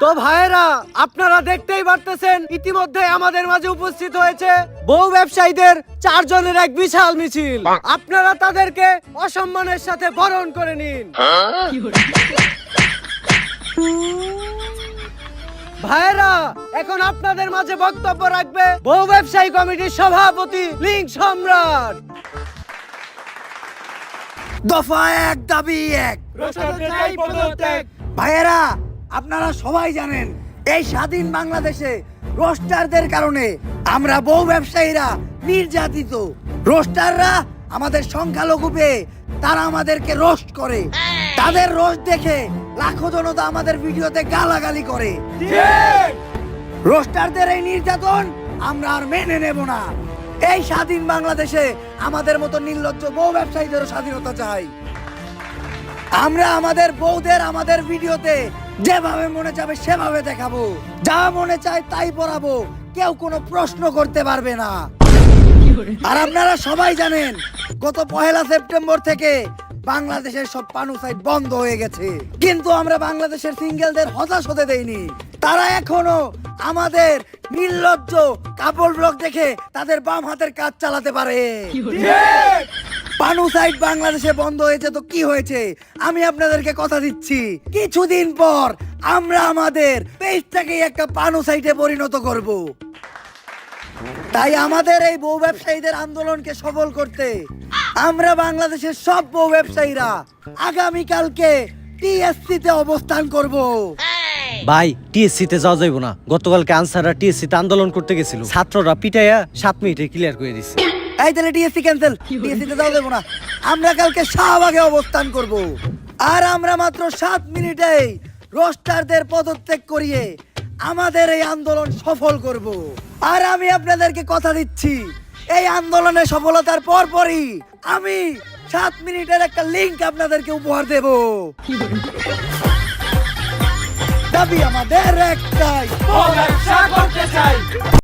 তো ভাইয়েরা, আপনারা দেখতেই পারতেছেন ইতিমধ্যে আমাদের মাঝে উপস্থিত হয়েছে বউ ব্যবসায়ীদের 4 জনের এক বিশাল মিছিল। আপনারা তাদেরকে অসম্মানের সাথে বরণ করে নিন। ভাইয়েরা, এখন আপনাদের মাঝে বক্তব্য রাখবে বউ ব্যবসায়ী কমিটির সভাপতি লিঙ্ক সম্রাট। দফা 1 দাবি 1। ভাইয়েরা, আপনারা সবাই জানেন এই স্বাধীন বাংলাদেশে রোস্টারদের কারণে আমরা বউ ব্যবসায়ীরা নির্যাতিত। রোস্টাররা আমাদের সংখ্যালঘু পেয়ে তারা আমাদেরকে রোস্ট করে। তাদের রোস্ট দেখে লাখো জনতা আমাদের ভিডিওতে গালাগালি করে। রোস্টারদের এই নির্যাতন আমরা আর মেনে নেব না। এই স্বাধীন বাংলাদেশে আমাদের মতো নির্লজ্জ বউ ব্যবসায়ীদেরও স্বাধীনতা চাই। আমরা আমাদের বউদের আমাদের ভিডিওতে যেভাবে মনে যাবে সেভাবে দেখাবো, যা মনে চায় তাই পড়াবো, কেউ কোনো প্রশ্ন করতে পারবে না। আর আপনারা সবাই জানেন গত 1 সেপ্টেম্বর থেকে বাংলাদেশের সব পানু সাইট বন্ধ হয়ে গেছে, কিন্তু আমরা বাংলাদেশের সিঙ্গেলদের হতাশ হতে দেইনি। তারা এখনো আমাদের নির্লজ্জ কাপড় ব্লগ দেখে তাদের বাম হাতের কাজ চালাতে পারে। পানু সাইট বাংলাদেশে বন্ধ হয়েছে তো কি হয়েছে, আমি আপনাদেরকে কথা দিচ্ছি কিছুদিন পর আমরা আমাদের পেজটাকে একটা পানু সাইটে পরিণত করব। তাই আমাদের এই বউ ব্যবসায়ীদের আন্দোলনকে সফল করতে আমরা বাংলাদেশের সব বউ ব্যবসায়ীরা আগামীকালকে টিএসসি তে অবস্থান করব। ভাই, টিএসসি তে যাওয়া যাইব না। গতকালকে আনসাররা টিএসসি তে আন্দোলন করতে গেছিল, ছাত্ররা পিটাইয়া 7 মিনিটে ক্লিয়ার করে দিছে। এই তাহলে টিএসসি ক্যান্সেল, টিএসসি তে যাওয়া যাইব না। আমরা কালকে শাহবাগে অবস্থান করব। আর আমরা মাত্র 7 মিনিটেই রোস্টারদের পদত্যাগ করিয়ে আমাদের এই আন্দোলন সফল করব। আর আমি আপনাদেরকে কথা দিচ্ছি এই আন্দোলনের সফলতার পরপরই আমি 7 মিনিটের একটা লিংক আপনাদেরকে উপহার দেব। দাবি আমাদের একটাই, ব্যবসা করতে চাই।